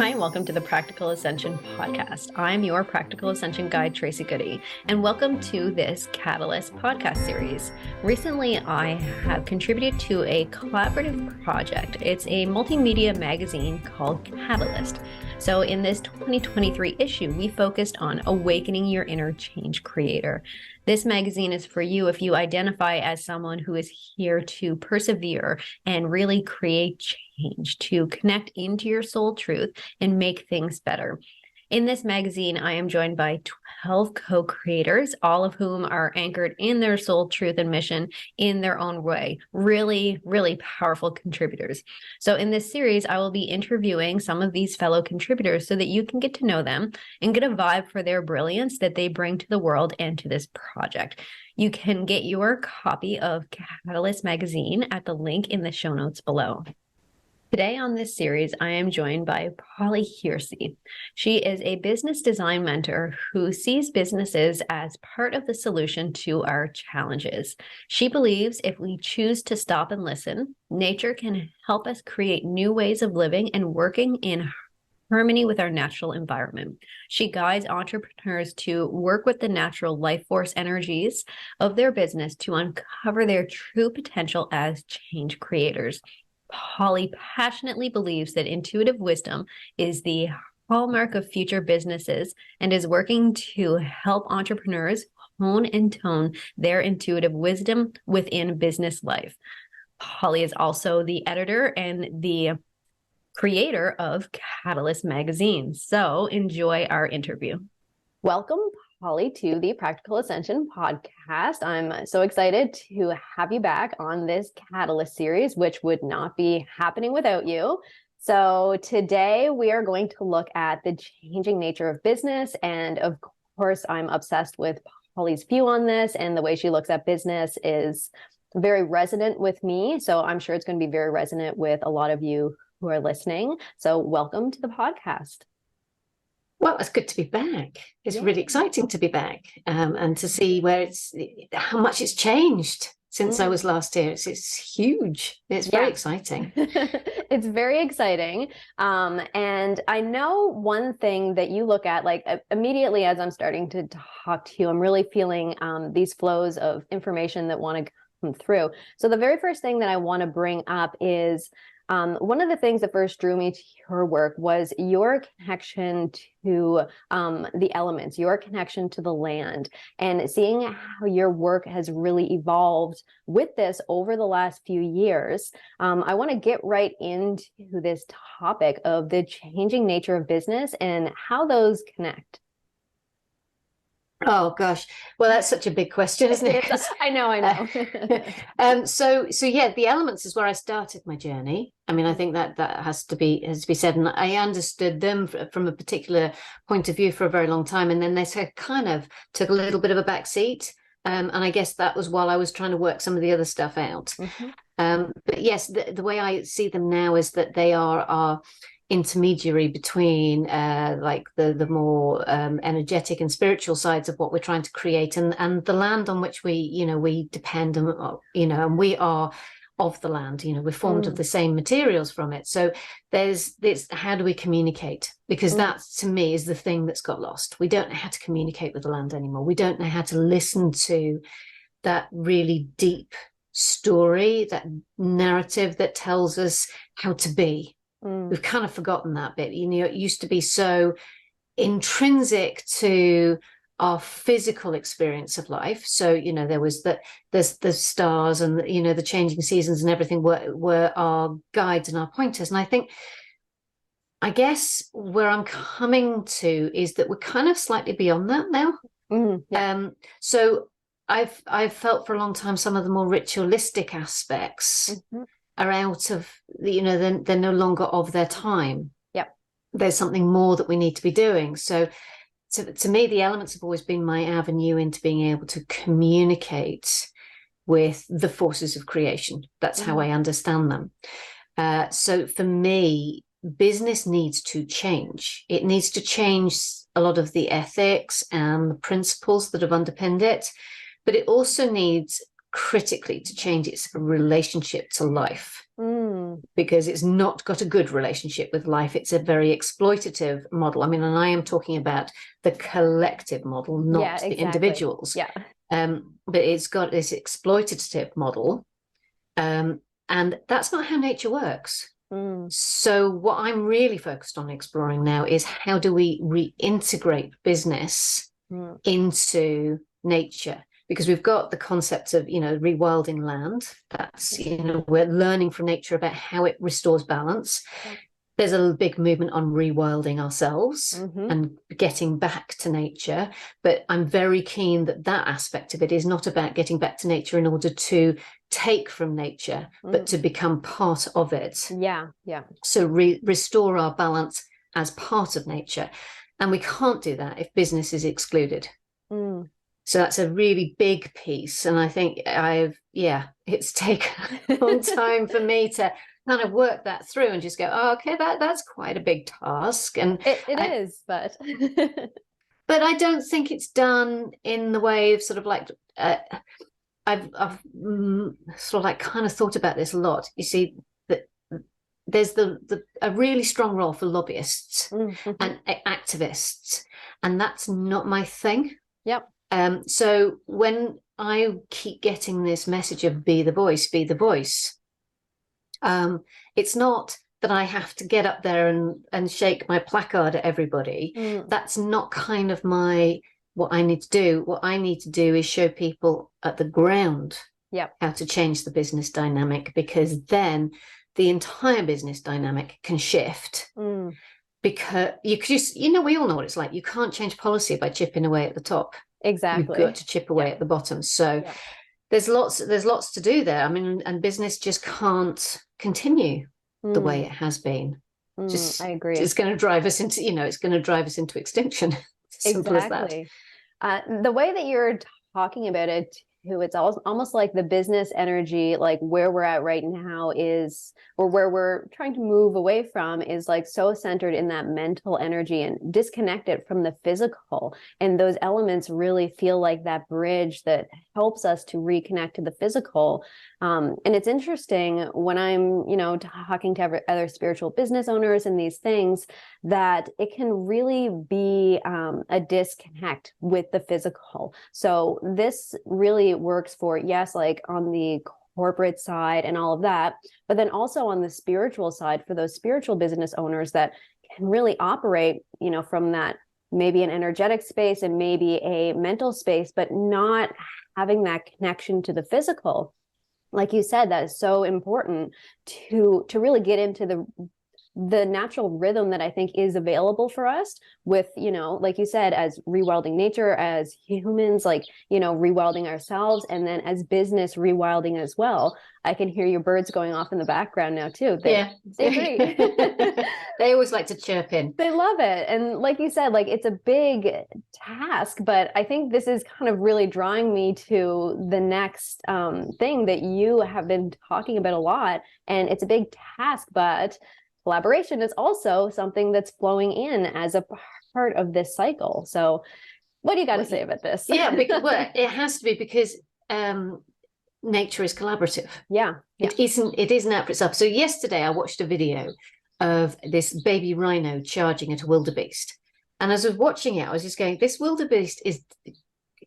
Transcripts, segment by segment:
Hi, and welcome to the Practical Ascension podcast. I'm your Practical Ascension guide, Tracy Goody, and welcome to this Catalyst podcast series. Recently, I have contributed to a collaborative project. It's a multimedia magazine called Catalyst. So in this 2023 issue, we focused on awakening your inner change creator. This magazine is for you if you identify as someone who is here to persevere and really create change, to connect into your soul truth and make things better. In this magazine, I am joined by 12 co-creators, all of whom are anchored in their soul truth and mission in their own way. Really, really powerful contributors. So in this series, I will be interviewing some of these fellow contributors so that you can get to know them and get a vibe for their brilliance that they bring to the world and to this project. You can get your copy of Catalyst magazine at the link in the show notes below. Today on this series, I am joined by Hearsey. She is a business design mentor who sees businesses as part of the solution to our challenges. She believes if we choose to stop and listen, nature can help us create new ways of living and working in harmony with our natural environment. She guides entrepreneurs to work with the natural life force energies of their business to uncover their true potential as change creators. Holly passionately believes that intuitive wisdom is the hallmark of future businesses and is working to help entrepreneurs hone and tone their intuitive wisdom within business life. Holly is also the editor and the creator of Catalyst magazine. So enjoy our interview. Welcome, Holly, to the Practical Ascension podcast. I'm so excited to have you back on this Catalyst series, which would not be happening without you. So today we are going to look at the changing nature of business. And of course, I'm obsessed with Holly's view on this, and the way she looks at business is very resonant with me. So I'm sure it's going to be very resonant with a lot of you who are listening. So welcome to the podcast. Well, it's good to be back. It's really exciting to be back and to see how much it's changed since I was last here. It's huge. It's very exciting. It's very exciting. And I know one thing that you look at, like immediately as I'm starting to talk to you, I'm really feeling these flows of information that want to come through. So the very first thing that I want to bring up is one of the things that first drew me to your work was your connection to the elements, your connection to the land, and seeing how your work has really evolved with this over the last few years. I want to get right into this topic of the changing nature of business and how those connect. Oh gosh, well, that's such a big question, isn't it? I know. So yeah, the elements is where I started my journey. I mean, I think that has to be said, and I understood them from a particular point of view for a very long time, and then they kind of took a little bit of a back seat, and I guess that was while I was trying to work some of the other stuff out. But yes, the way I see them now is that they are intermediary between like the more energetic and spiritual sides of what we're trying to create and the land on which we depend on, and we are of the land, we're formed of the same materials from it. So there's this, how do we communicate? Because that to me is the thing that's got lost. We don't know how to communicate with the land anymore. We don't know how to listen to that really deep story, that narrative that tells us how to be. We've kind of forgotten that bit. It used to be so intrinsic to our physical experience of life. So, there was the stars and, the changing seasons and everything were our guides and our pointers. And I guess where I'm coming to is that we're kind of slightly beyond that now. So I've felt for a long time some of the more ritualistic aspects are out of, they're no longer of their time. There's something more that we need to be doing. So to me, the elements have always been my avenue into being able to communicate with the forces of creation. That's how I understand them. So for me, business needs to change. It needs to change a lot of the ethics and the principles that have underpinned it, but it also needs critically to change its relationship to life. because it's not got a good relationship with life. It's a very exploitative model. I mean, and I am talking about the collective model, not the individuals. Yeah. But it's got this exploitative model. And that's not how nature works. So what I'm really focused on exploring now is how do we reintegrate business into nature? Because we've got the concept of, rewilding land. That's, we're learning from nature about how it restores balance. Yeah. There's a big movement on rewilding ourselves and getting back to nature. But I'm very keen that aspect of it is not about getting back to nature in order to take from nature, but to become part of it. Yeah. So restore our balance as part of nature. And we can't do that if business is excluded. So that's a really big piece. And I think it's taken a long time for me to kind of work that through and just go, oh, okay, that's quite a big task. And it is, but but I don't think it's done in the way of sort of like I've sort of like kind of thought about this a lot. You see that there's a really strong role for lobbyists and activists, and that's not my thing. Yep. So when I keep getting this message of be the voice, it's not that I have to get up there and shake my placard at everybody. That's not kind of what I need to do. What I need to do is show people at the ground how to change the business dynamic, because then the entire business dynamic can shift. Because you could just, we all know what it's like. You can't change policy by chipping away at the top. Exactly. You've got to chip away at the bottom. So there's lots to do there. I mean, and business just can't continue the way it has been. I agree. It's going to drive us into extinction. Simple as that. The way that you're talking about it too, it's almost like the business energy, like where we're at right now is, or where we're trying to move away from, is like so centered in that mental energy and disconnected from the physical. And those elements really feel like that bridge that helps us to reconnect to the physical. And it's interesting when I'm, talking to other spiritual business owners and these things, that it can really be a disconnect with the physical. So this really works for, yes, like on the corporate side and all of that, but then also on the spiritual side for those spiritual business owners that can really operate, from that maybe an energetic space and maybe a mental space, but not having that connection to the physical. Like you said, that is so important to really get into the natural rhythm that I think is available for us with, like you said, as rewilding nature, as humans, like, rewilding ourselves, and then as business rewilding as well. I can hear your birds going off in the background now too. They agree. They always like to chirp in. They love it. And like you said, like it's a big task, but I think this is kind of really drawing me to the next thing that you have been talking about a lot. And it's a big task, but collaboration is also something that's flowing in as a part of this cycle. So what do you got to say about this? Because it has to be, because nature is collaborative. It isn't out for itself. So yesterday I watched a video of this baby rhino charging at a wildebeest, and as I was watching it, I was just going, this wildebeest is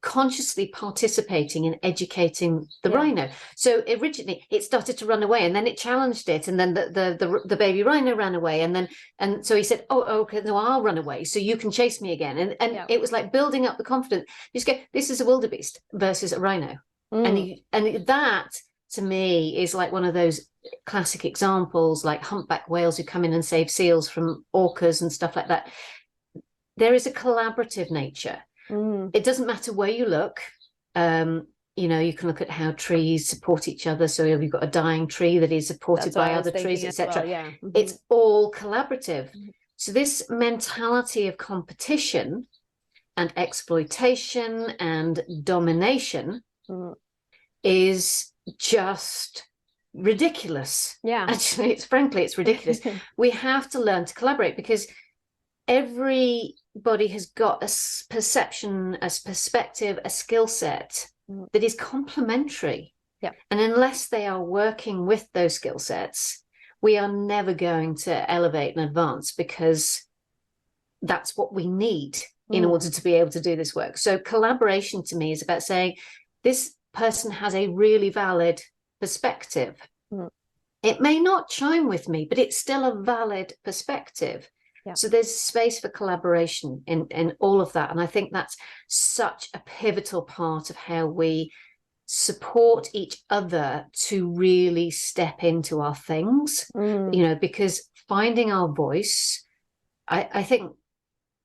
consciously participating in educating the rhino. So originally it started to run away, and then it challenged it, and then the baby rhino ran away, and so he said, oh, okay, no, I'll run away so you can chase me again, and it was like building up the confidence. You just go, this is a wildebeest versus a rhino. And that to me is like one of those classic examples, like humpback whales who come in and save seals from orcas and stuff like that. There is a collaborative nature. It doesn't matter where you look. You can look at how trees support each other. So you've got a dying tree that is supported by other trees, etc. It's all collaborative. So this mentality of competition and exploitation and domination is just ridiculous. Actually, it's ridiculous. We have to learn to collaborate, because everybody has got a perception, a perspective, a skill set that is complementary. And unless they are working with those skill sets, we are never going to elevate and advance, because that's what we need in order to be able to do this work. So collaboration to me is about saying, this person has a really valid perspective. It may not chime with me, but it's still a valid perspective. Yeah. So there's space for collaboration in all of that. And I think that's such a pivotal part of how we support each other to really step into our things, because finding our voice, I think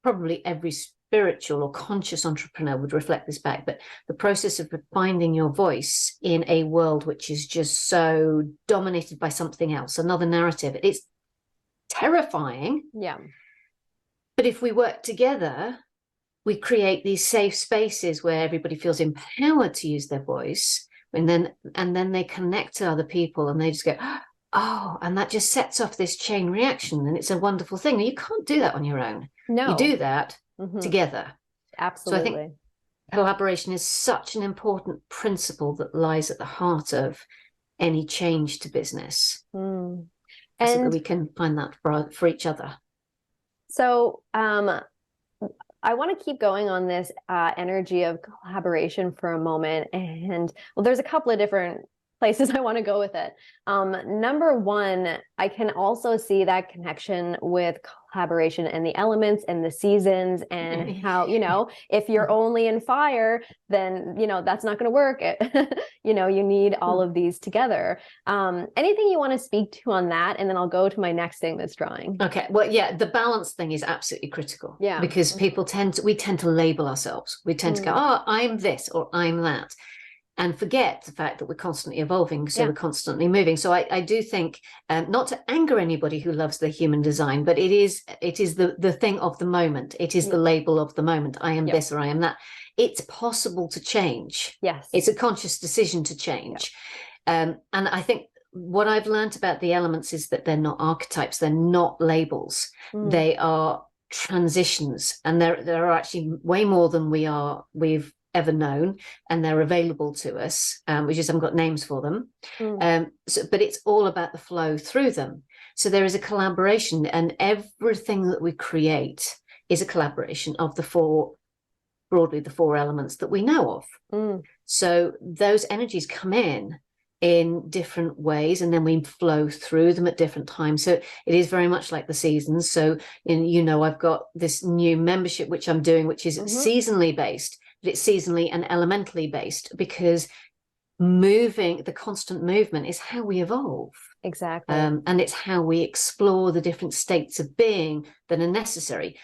probably every spiritual or conscious entrepreneur would reflect this back, but the process of finding your voice in a world which is just so dominated by something else, another narrative, it's terrifying. Yeah. But if we work together, we create these safe spaces where everybody feels empowered to use their voice, and then they connect to other people, and they just go, oh, and that just sets off this chain reaction, and it's a wonderful thing. You can't do that on your own. No. You do that together. Absolutely. So I think collaboration is such an important principle that lies at the heart of any change to business. And so that we can find that for each other. So I want to keep going on this energy of collaboration for a moment. And well, there's a couple of different places I want to go with it. Number one, I can also see that connection with collaboration and the elements and the seasons, and how, if you're only in fire, then, that's not going to work. You need all of these together. Anything you want to speak to on that? And then I'll go to my next thing that's drawing. Okay. Well, yeah, the balance thing is absolutely critical. Yeah. Because we tend to label ourselves. We tend to go, oh, I'm this or I'm that, and forget the fact that we're constantly evolving, so we're constantly moving. So I do think, not to anger anybody who loves the human design, but it is the thing of the moment. It is the label of the moment. I am this or I am that. It's possible to change. Yes. It's a conscious decision to change. And I think what I've learned about the elements is that they're not archetypes. They're not labels. They are transitions. And there are actually way more than we've ever known, and they're available to us. We just haven't got names for them. But it's all about the flow through them. So there is a collaboration, and everything that we create is a collaboration of broadly the four elements that we know of. So those energies come in different ways, and then we flow through them at different times. So it is very much like the seasons. So I've got this new membership which I'm doing, which is seasonally based. But it's seasonally and elementally based, because the constant movement is how we evolve. Exactly. And it's how we explore the different states of being that are necessary.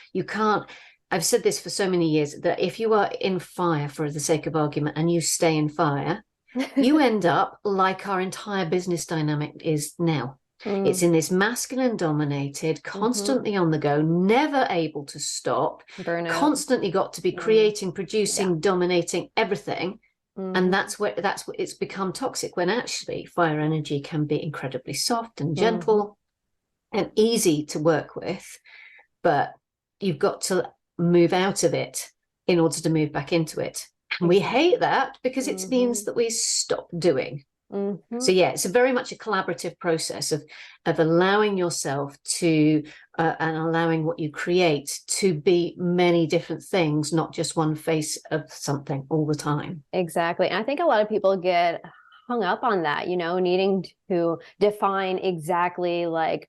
I've said this for so many years, that if you are in fire for the sake of argument and you stay in fire, you end up like our entire business dynamic is now. It's in this masculine dominated, constantly on the go, never able to stop, burnout. Constantly got to be creating, producing, dominating everything. And that's what it's become toxic, when actually fire energy can be incredibly soft and gentle and easy to work with. But you've got to move out of it in order to move back into it. And we hate that, because it means that we stop doing. So it's very much a collaborative process of allowing yourself to and allowing what you create to be many different things, not just one face of something all the time. Exactly. And I think a lot of people get hung up on that, needing to define exactly, like,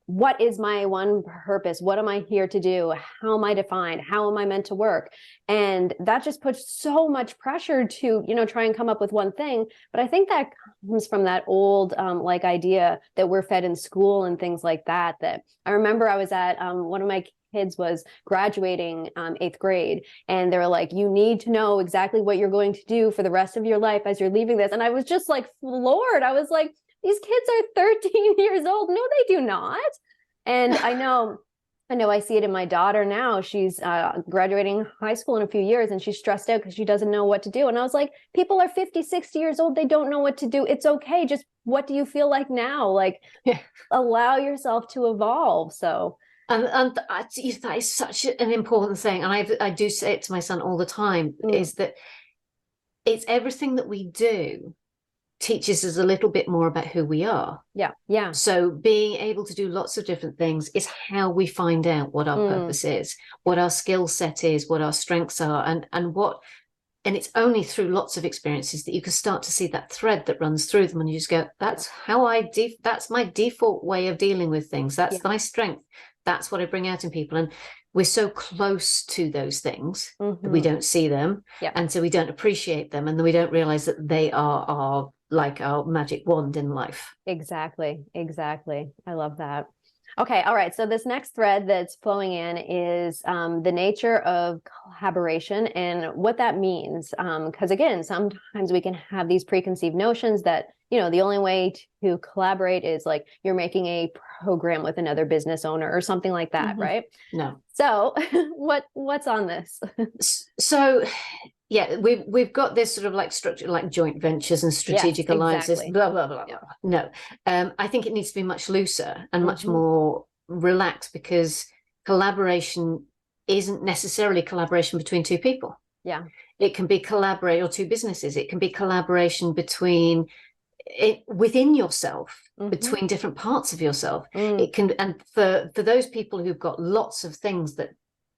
what is my one purpose? What am I here to do? How am I defined? How am I meant to work? And that just puts so much pressure to, try and come up with one thing. But I think that comes from that old, idea that we're fed in school and things like that. That I remember I was at, one of my kids was graduating 8th grade, and they were like, you need to know exactly what you're going to do for the rest of your life as you're leaving this. And I was just like floored. I was like, these kids are 13 years old. No, they do not. And I know I see it in my daughter now. She's graduating high school in a few years, and she's stressed out because she doesn't know what to do. And I was like, people are 50, 60 years old. They don't know what to do. It's okay. Just what do you feel like now? Like, allow yourself to evolve. So. And that is such an important thing. And I do say it to my son all the time, is that it's everything that we do teaches us a little bit more about who we are. Yeah. So being able to do lots of different things is how we find out what our purpose is, what our skill set is, what our strengths are, and it's only through lots of experiences that you can start to see that thread that runs through them, and you just go, that's how that's my default way of dealing with things. That's my strength. That's what I bring out in people. And we're so close to those things that we don't see them. And so we don't appreciate them. And then we don't realize that they are our magic wand in life. Exactly. I love that. Okay. All right. So this next thread that's flowing in is the nature of collaboration and what that means. Because again, sometimes we can have these preconceived notions that, the only way to collaborate is like you're making a program with another business owner or something like that, right? No. So what's on this? So yeah, we've got this sort of like structure, like joint ventures and strategic alliances, blah, blah, blah, blah. No, I think it needs to be much looser and much more relaxed, because collaboration isn't necessarily collaboration between two people. Yeah. It can be collaborate, or two businesses. It can be collaboration within yourself, between different parts of yourself. It can, and for those people who've got lots of things that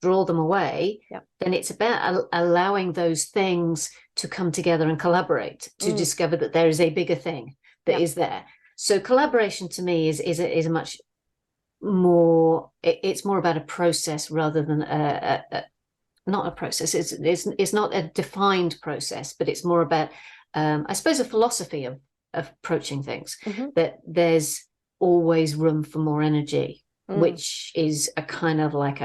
draw them away, then it's about allowing those things to come together and collaborate to discover that there is a bigger thing that is there. So collaboration to me is a much more, it's more about a process rather than not a process. It's not a defined process, but it's more about I suppose a philosophy of approaching things, that there's always room for more energy, which is a kind of like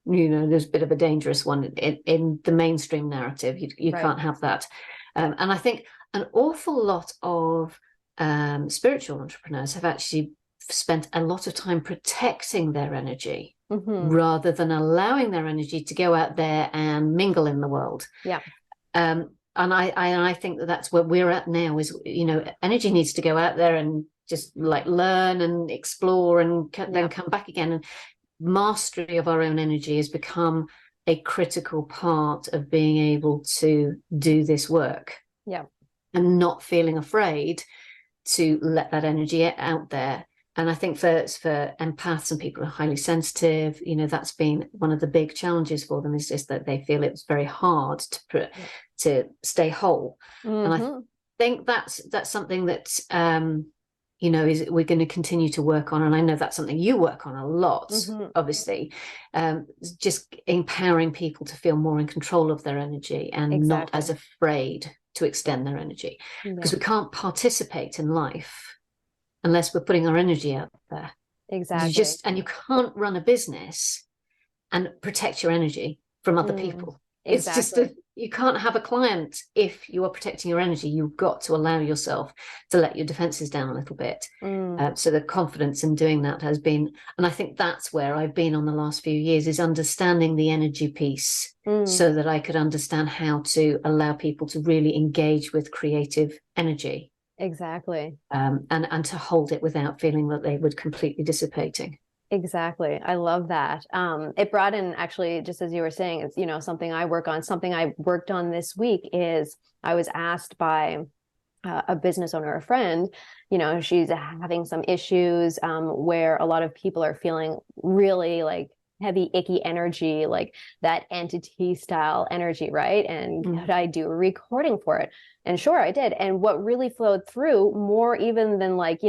there's a bit of a dangerous one in the mainstream narrative. You can't have that. And I think an awful lot of spiritual entrepreneurs have actually spent a lot of time protecting their energy rather than allowing their energy to go out there and mingle in the world. And I think that's where we're at now is, energy needs to go out there and just like learn and explore and then come back again. And mastery of our own energy has become a critical part of being able to do this work. And not feeling afraid to let that energy out there. And I think for empaths and people who are highly sensitive, that's been one of the big challenges for them, is just that they feel it's very hard to stay whole. And I think that's something that we're going to continue to work on. And I know that's something you work on a lot, obviously, just empowering people to feel more in control of their energy and not as afraid to extend their energy, because we can't participate in life unless we're putting our energy out there. And you can't run a business and protect your energy from other people. It's just you can't have a client if you are protecting your energy. You've got to allow yourself to let your defenses down a little bit. So the confidence in doing that has been, and I think that's where I've been on the last few years, is understanding the energy piece, so that I could understand how to allow people to really engage with creative energy. And to hold it without feeling that they would completely dissipating. I love that. It brought in, actually, just as you were saying, it's, something I work on. Something I worked on this week is I was asked by a business owner, a friend, she's having some issues where a lot of people are feeling really like heavy, icky energy, like that entity style energy, right? And could I do a recording for it? And sure, I did. And what really flowed through more even than like,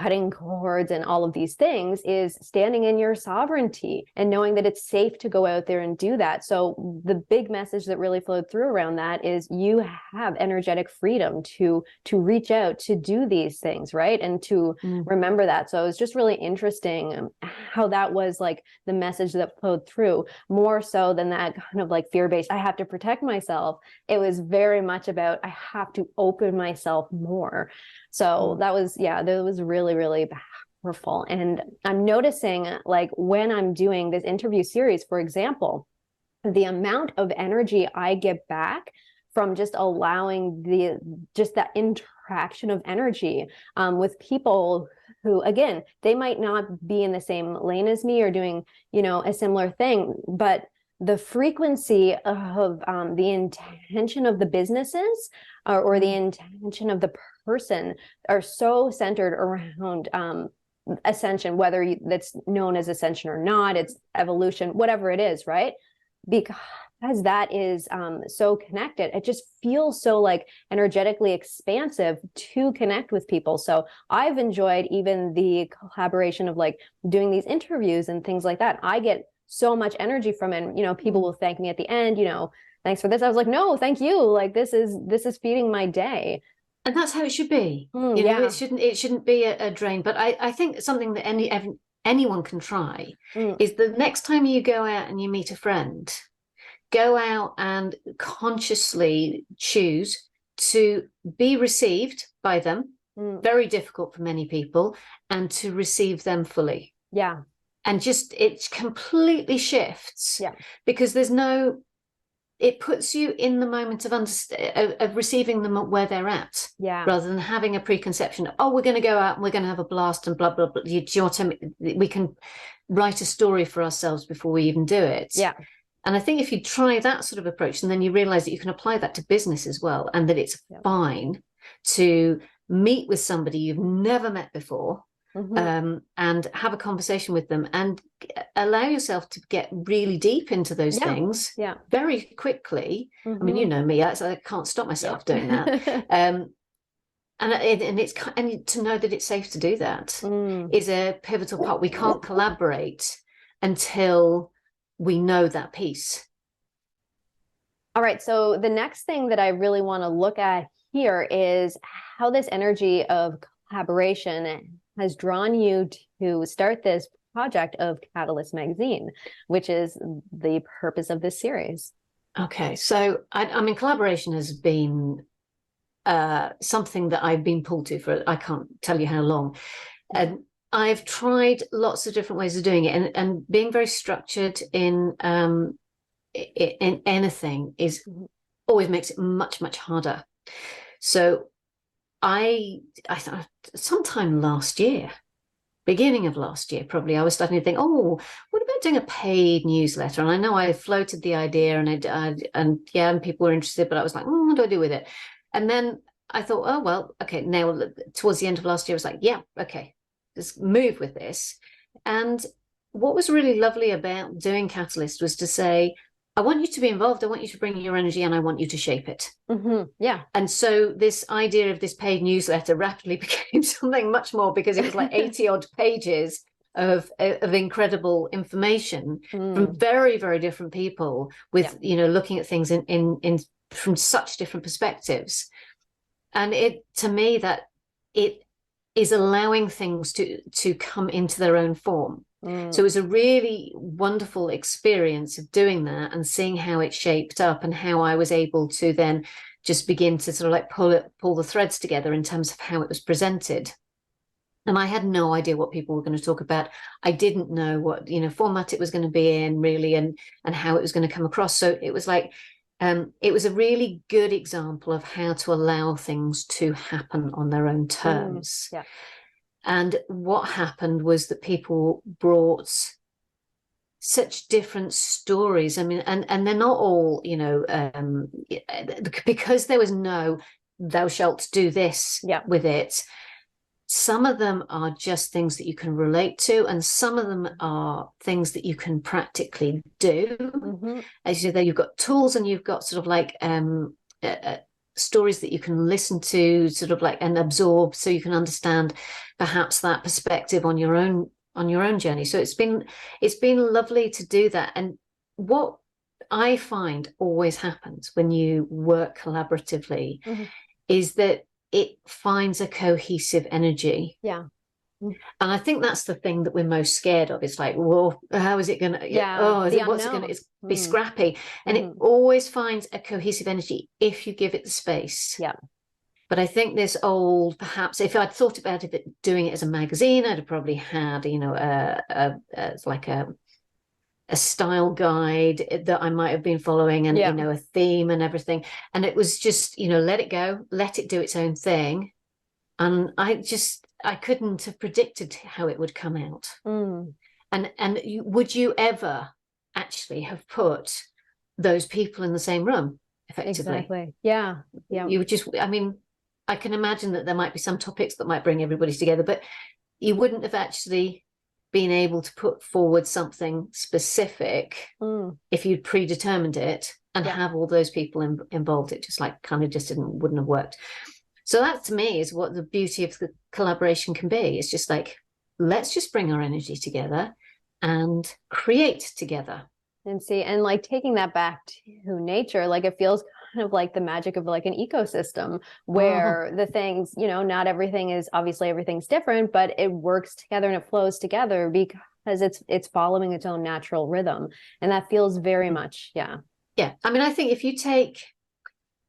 cutting cords and all of these things is standing in your sovereignty and knowing that it's safe to go out there and do that. So the big message that really flowed through around that is you have energetic freedom to reach out, to do these things, right? And to remember that. So it was just really interesting how that was like the message that flowed through, more so than that kind of like fear-based, I have to protect myself. It was very much about, I have to open myself more. So that was really, really powerful. And I'm noticing, like, when I'm doing this interview series, for example, the amount of energy I get back from just allowing that interaction of energy with people who, again, they might not be in the same lane as me or doing, a similar thing, but the frequency of the intention of the businesses or the intention of the person are so centered around ascension, whether that's known as ascension or not, it's evolution, whatever it is, right? Because that is so connected, it just feels so like energetically expansive to connect with people. So I've enjoyed even the collaboration of like doing these interviews and things like that. I get so much energy from it. And, people will thank me at the end, thanks for this. I was like, no, thank you. Like this is feeding my day. And that's how it should be. Yeah. It shouldn't be a drain. But I think something that anyone can try is the next time you go out and you meet a friend, go out and consciously choose to be received by them. Very difficult for many people, and to receive them fully. Yeah. And just it completely shifts. Yeah. Because it puts you in the moment of receiving them where they're at, rather than having a preconception of, oh, we're going to go out and we're going to have a blast and blah, blah, blah. Do you know what I mean? We can write a story for ourselves before we even do it. Yeah. And I think if you try that sort of approach, and then you realize that you can apply that to business as well, and that it's fine to meet with somebody you've never met before, and have a conversation with them and allow yourself to get really deep into those things very quickly. I mean, you know me, I can't stop myself doing that. And to know that it's safe to do that is a pivotal part. We can't collaborate until we know that piece. All right. So the next thing that I really want to look at here is how this energy of collaboration has drawn you to start this project of Catalyst Magazine, which is the purpose of this series. Okay, so I mean, collaboration has been something that I've been pulled to for I can't tell you how long. And I've tried lots of different ways of doing it, and being very structured in anything is always makes it much, much harder. So I thought sometime last year, beginning of last year, probably, I was starting to think, oh, what about doing a paid newsletter? And I know I floated the idea, and people were interested, but I was like, what do I do with it? And then I thought, oh, well, okay, now towards the end of last year, I was like, yeah, okay, let's move with this. And what was really lovely about doing Catalyst was to say, I want you to be involved. I want you to bring your energy, and I want you to shape it. Yeah. And so this idea of this paid newsletter rapidly became something much more, because it was like 80 odd pages of incredible information from very, very different people with, looking at things in from such different perspectives. And to me, that it is allowing things to come into their own form. So it was a really wonderful experience of doing that and seeing how it shaped up, and how I was able to then just begin to sort of like pull the threads together in terms of how it was presented. And I had no idea what people were going to talk about. I didn't know what format it was going to be in, really, and how it was going to come across. So it was like it was a really good example of how to allow things to happen on their own terms. Yeah. And what happened was that people brought such different stories. I mean, and they're not all, because there was no thou shalt do this with it. Some of them are just things that you can relate to, and some of them are things that you can practically do. As you say, you've got tools, and you've got sort of like stories that you can listen to, sort of like, and absorb, so you can understand perhaps that perspective on your own journey. So it's been lovely to do that. And what I find always happens when you work collaboratively is that it finds a cohesive energy. Yeah. And I think that's the thing that we're most scared of. It's like, well, how is it going to, what's it going to be scrappy? And it always finds a cohesive energy if you give it the space. Yeah. But I think this old, perhaps if I'd thought about it, doing it as a magazine, I'd have probably had, like a style guide that I might have been following, and, a theme and everything. And it was just, let it go, let it do its own thing. And I couldn't have predicted how it would come out. And would you ever actually have put those people in the same room effectively. Exactly. Yeah. You would just, I mean, I can imagine that there might be some topics that might bring everybody together, but you wouldn't have actually been able to put forward something specific if you'd predetermined it and have all those people involved. It just like kind of just wouldn't have worked. So that to me is what the beauty of the collaboration can be. It's just like, let's just bring our energy together and create together. And see, and like taking that back to nature, like it feels kind of like the magic of like an ecosystem where the things, you know, not everything is, obviously everything's different, but it works together and it flows together because it's following its own natural rhythm. And that feels very much, yeah. I mean, I think if you take,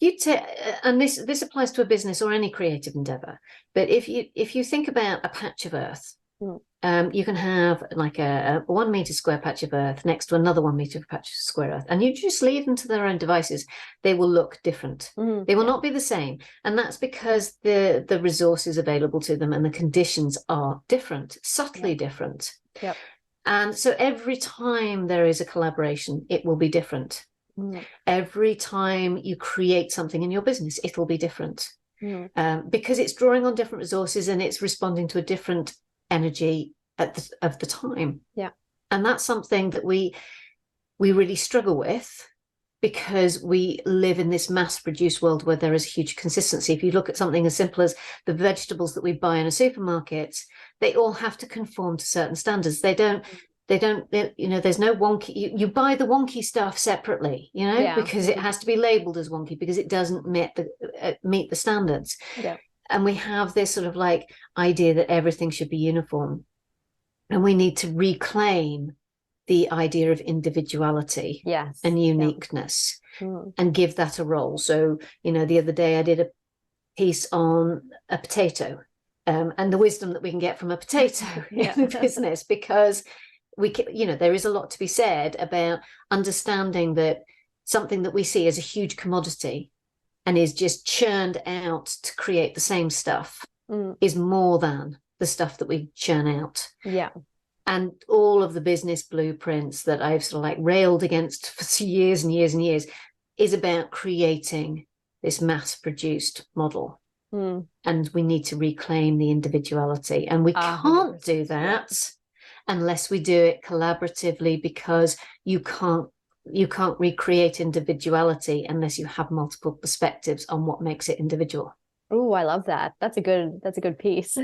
and this applies to a business or any creative endeavor, but if you think about a patch of earth, you can have like a 1 meter square patch of earth next to another 1 meter patch of square earth, and you just leave them to their own devices, they will look different. They will not be the same, and that's because the resources available to them and the conditions are different, subtly different. And so every time there is a collaboration, it will be different. Every time you create something in your business, it'll be different, because it's drawing on different resources and it's responding to a different energy of the time. And that's something that we really struggle with, because we live in this mass-produced world where there is huge consistency. If you look at something as simple as the vegetables that we buy in a supermarket, they all have to conform to certain standards. They don't, you know, there's no wonky, you buy the wonky stuff separately, you know, because it has to be labeled as wonky because it doesn't meet the standards. And we have this sort of like idea that everything should be uniform. And we need to reclaim the idea of individuality and uniqueness and give that a role. So, you know, the other day I did a piece on a potato and the wisdom that we can get from a potato in the business, because you know, there is a lot to be said about understanding that something that we see as a huge commodity and is just churned out to create the same stuff is more than the stuff that we churn out. And all of the business blueprints that I've sort of like railed against for years and years and years is about creating this mass-produced model. And we need to reclaim the individuality. And we can't do that unless we do it collaboratively, because you can't recreate individuality unless you have multiple perspectives on what makes it individual. Oh, I love that. That's a good piece.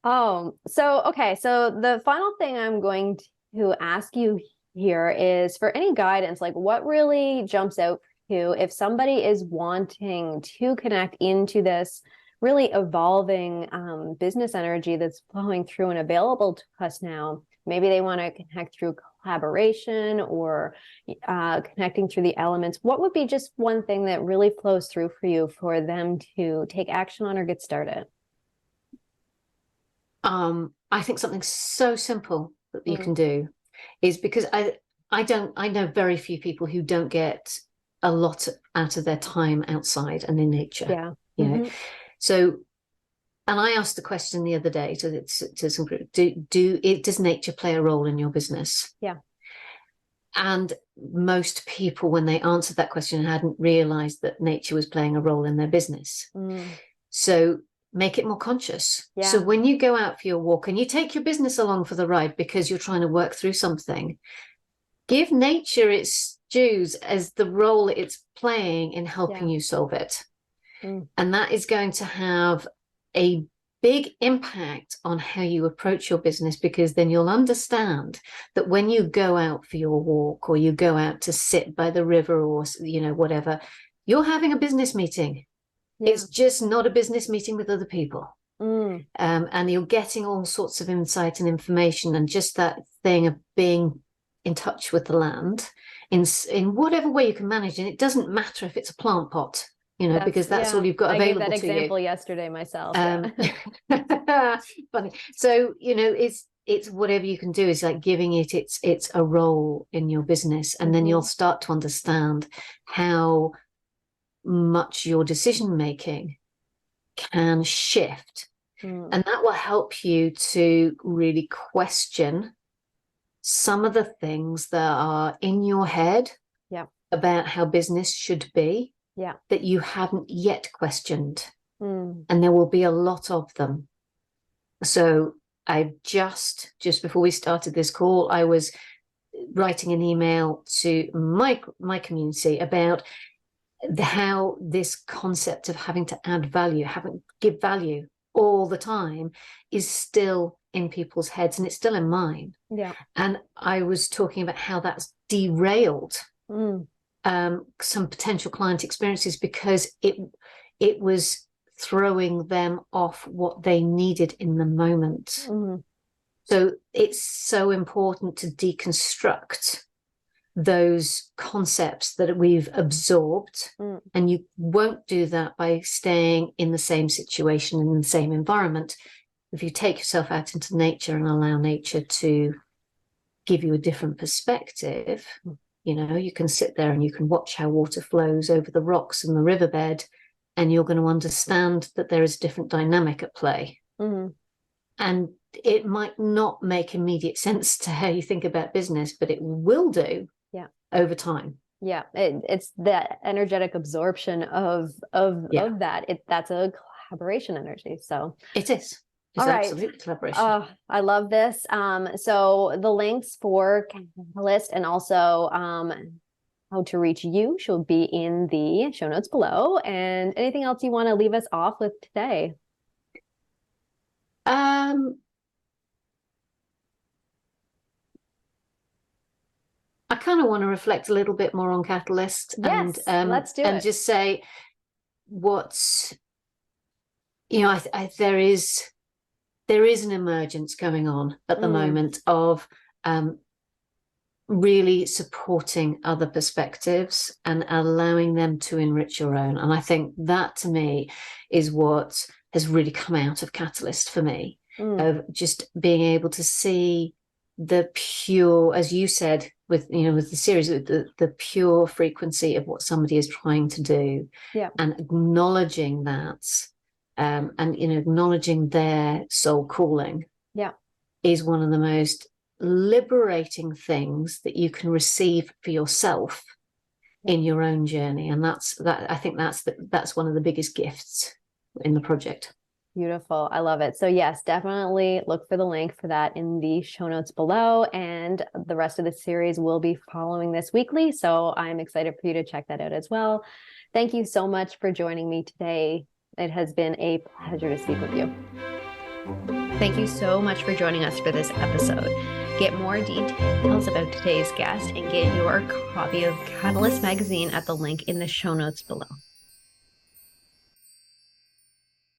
Okay, so the final thing I'm going to ask you here is for any guidance, like what really jumps out for you if somebody is wanting to connect into this really evolving business energy that's flowing through and available to us now. Maybe they want to connect through collaboration or connecting through the elements. What would be just one thing that really flows through for you for them to take action on or get started? I think something so simple that you can do is, because I know very few people who don't get a lot out of their time outside and in nature. You know, so, and I asked the question the other day to some group: does nature play a role in your business? And most people, when they answered that question, hadn't realized that nature was playing a role in their business. So make it more conscious. So when you go out for your walk and you take your business along for the ride because you're trying to work through something, give nature its dues as the role it's playing in helping you solve it. And that is going to have a big impact on how you approach your business, because then you'll understand that when you go out for your walk or you go out to sit by the river or, you know, whatever, you're having a business meeting. It's just not a business meeting with other people. And you're getting all sorts of insight and information, and just that thing of being in touch with the land in whatever way you can manage. And it doesn't matter if it's a plant pot, you know, because that's all you've got available to you. I gave that example yesterday myself. Funny. So, you know, it's whatever you can do is like giving it's a role in your business, and then you'll start to understand how much your decision making can shift, and that will help you to really question some of the things that are in your head about how business should be that you haven't yet questioned. And there will be a lot of them. So I just before we started this call, I was writing an email to my community about how this concept of having to add value, give value all the time is still in people's heads, and it's still in mine. And I was talking about how that's derailed some potential client experiences because it was throwing them off what they needed in the moment. So it's so important to deconstruct those concepts that we've absorbed, and you won't do that by staying in the same situation, in the same environment. If you take yourself out into nature and allow nature to give you a different perspective, you can sit there and you can watch how water flows over the rocks and the riverbed, and you're going to understand that there is a different dynamic at play. And it might not make immediate sense to how you think about business, but it will do over time. It's that energetic absorption of that. That's a collaboration energy. So it is. It's absolutely collaboration. I love this. So the links for Catalyst and also how to reach you should be in the show notes below. And anything else you want to leave us off with today? I kind of want to reflect a little bit more on Catalyst. Yes, let's do it. And just say what's, there is an emergence going on at the moment of really supporting other perspectives and allowing them to enrich your own. And I think that, to me, is what has really come out of Catalyst for me, of just being able to see the pure, as you said, with the series, the pure frequency of what somebody is trying to do, and acknowledging that, and acknowledging their soul calling, is one of the most liberating things that you can receive for yourself in your own journey. And I think that's one of the biggest gifts in the project. Beautiful. I love it. So yes, definitely look for the link for that in the show notes below. And the rest of the series will be following this weekly. So I'm excited for you to check that out as well. Thank you so much for joining me today. It has been a pleasure to speak with you. Thank you so much for joining us for this episode. Get more details about today's guest and get your copy of Catalyst magazine at the link in the show notes below.